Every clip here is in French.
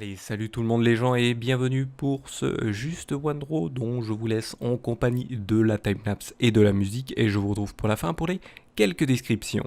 Allez, salut tout le monde les gens et bienvenue pour ce Juste One Draw dont je vous laisse en compagnie de la timelapse et de la musique et je vous retrouve pour la fin pour les quelques descriptions.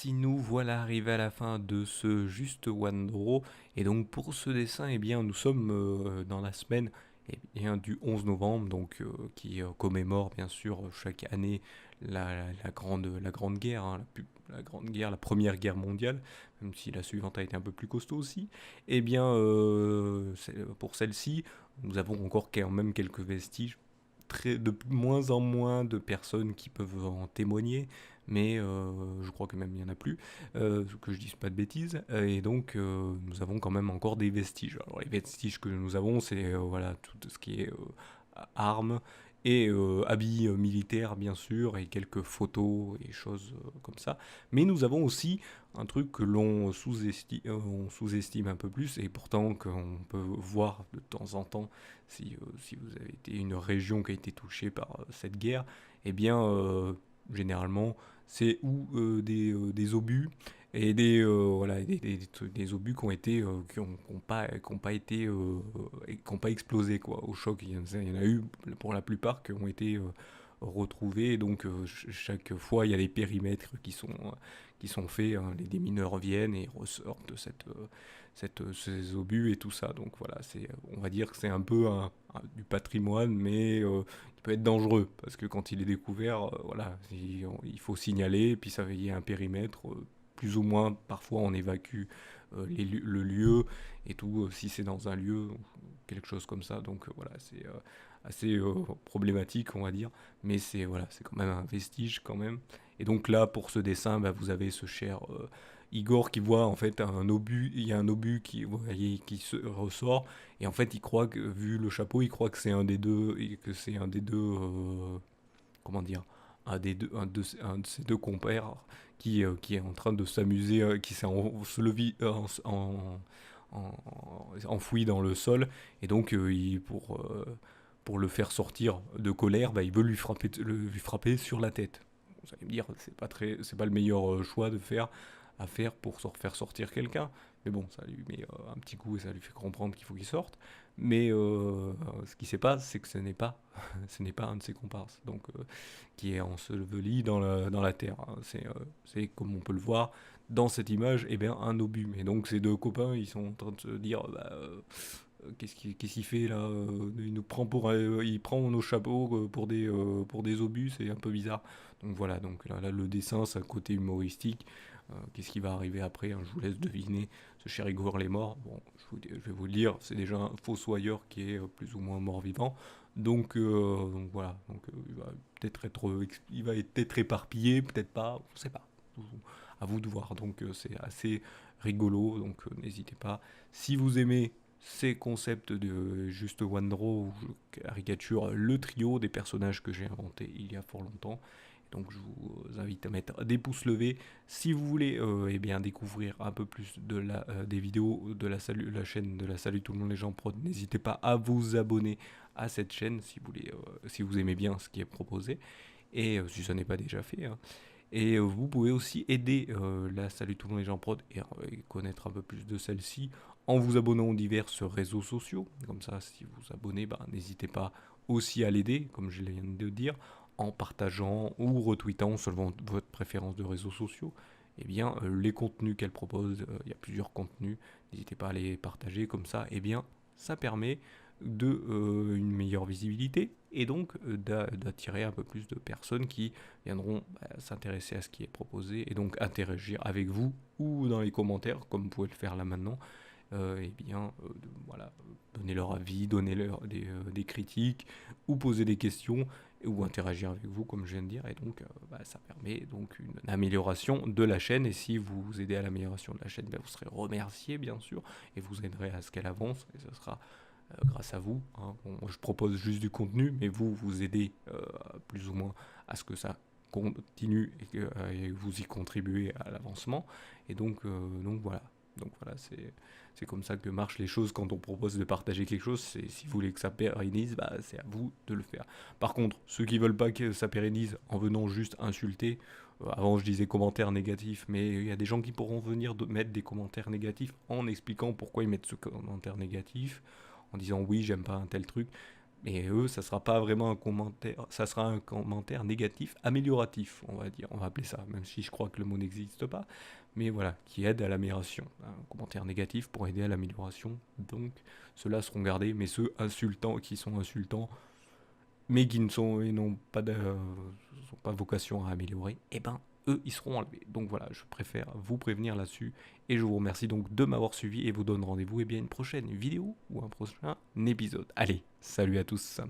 Nous voilà arrivés à la fin de ce Juste One Draw et donc pour ce dessin nous sommes dans la semaine du 11 novembre qui commémore bien sûr chaque année la grande guerre, la grande guerre, la première guerre mondiale, même si la suivante a été un peu plus costaud aussi. Pour celle-ci, nous avons encore quand même quelques vestiges, de moins en moins de personnes qui peuvent en témoigner, mais je crois que même il n'y en a plus, que je dise pas de bêtises, nous avons quand même encore des vestiges. Alors les vestiges que nous avons, c'est voilà, tout ce qui est armes et habits militaires bien sûr, et quelques photos et choses comme ça. Mais nous avons aussi un truc que on sous-estime un peu plus, et pourtant qu'on peut voir de temps en temps si vous avez été une région qui a été touchée par cette guerre, eh bien, généralement, c'est des obus et des obus qui ont pas été qui ont pas explosé quoi au choc. Il y en a eu pour la plupart qui ont été retrouvés. Donc chaque fois, il y a des périmètres qui sont faits, hein. Les démineurs viennent et ressortent de ces obus et tout ça. Donc voilà, on va dire que c'est un peu du patrimoine, mais il peut être dangereux parce que quand il est découvert, voilà, il faut signaler, puis ça il y a un périmètre. Plus ou moins, parfois on évacue le lieu et tout, si c'est dans un lieu, ou quelque chose comme ça. Donc voilà, c'est assez problématique, on va dire, mais c'est quand même un vestige quand même. Et donc là, pour ce dessin, bah, vous avez ce cher Igor qui voit en fait un obus, il y a un obus qui, vous voyez, qui se ressort, et en fait il croit que, vu le chapeau, il croit que c'est un des deux, et que c'est un des deux, comment dire, un de ses deux compères qui est en train de s'amuser, qui s'est enfoui dans le sol, et donc pour le faire sortir de colère, bah, il veut lui frapper sur la tête. vous allez me dire, c'est pas le meilleur choix à faire pour faire sortir quelqu'un. Mais bon, ça lui met un petit coup et ça lui fait comprendre qu'il faut qu'il sorte. Mais ce qui se passe, c'est que ce n'est pas un de ses comparses, donc qui est enseveli dans la terre, hein. C'est comme on peut le voir dans cette image, eh bien un obus. Et donc ces deux copains, ils sont en train de se dire, qu'est-ce qu'il fait là, il prend nos chapeaux pour des obus, c'est un peu bizarre. Donc voilà, donc là, le dessin, c'est un côté humoristique. Qu'est-ce qui va arriver après, hein, je vous laisse deviner. Ce cher Igor les morts, bon, je vais vous le dire, c'est déjà un fossoyeur qui est plus ou moins mort-vivant. Donc voilà, il va peut-être éparpillé, peut-être pas, on ne sait pas. À vous de voir. Donc c'est assez rigolo, donc n'hésitez pas. Si vous aimez ces concepts de juste one draw où je caricature le trio des personnages que j'ai inventés il y a fort longtemps, donc je vous invite à mettre des pouces levés. Si vous voulez eh bien, découvrir un peu plus des vidéos de la chaîne de la Salut tout le monde les gens prod, n'hésitez pas à vous abonner à cette chaîne si vous aimez bien ce qui est proposé. Et si ça n'est pas déjà fait, hein. Et vous pouvez aussi aider la Salut tout le monde les gens prod et connaître un peu plus de celle-ci en vous abonnant aux divers réseaux sociaux. Comme ça, si vous vous abonnez, n'hésitez pas aussi à l'aider, comme je viens de dire, en partageant ou retweetant selon votre préférence de réseaux sociaux. Eh bien, les contenus qu'elle propose, il y a plusieurs contenus, n'hésitez pas à les partager comme ça. Eh bien, ça permet une meilleure visibilité et donc d'attirer un peu plus de personnes qui viendront s'intéresser à ce qui est proposé et donc interagir avec vous ou dans les commentaires comme vous pouvez le faire là maintenant. Voilà, donner leur avis, donner des critiques ou poser des questions ou interagir avec vous comme je viens de dire, et donc ça permet donc une amélioration de la chaîne. Et si vous aidez à l'amélioration de la chaîne, vous serez remercié bien sûr et vous aiderez à ce qu'elle avance, et ce sera grâce à vous, hein. Bon, je propose juste du contenu, mais vous aidez plus ou moins à ce que ça continue et vous y contribuez à l'avancement. Et donc voilà. Donc voilà, c'est comme ça que marchent les choses quand on propose de partager quelque chose. Si vous voulez que ça pérennise, c'est à vous de le faire. Par contre, ceux qui veulent pas que ça pérennise en venant juste insulter, avant je disais commentaires négatifs, mais il y a des gens qui pourront venir mettre des commentaires négatifs en expliquant pourquoi ils mettent ce commentaire négatif, en disant oui, j'aime pas un tel truc. Mais eux, ça sera pas vraiment un commentaire, ça sera un commentaire négatif, amélioratif, on va dire, on va appeler ça, même si je crois que le mot n'existe pas, mais voilà, qui aide à l'amélioration. Un commentaire négatif pour aider à l'amélioration, donc ceux-là seront gardés, mais ceux qui sont insultants, mais qui n'ont pas vocation à améliorer, eh ben, eux, ils seront enlevés. Donc voilà, je préfère vous prévenir là-dessus, et je vous remercie donc de m'avoir suivi, et vous donne rendez-vous, une prochaine vidéo, ou un prochain épisode. Allez, salut à tous.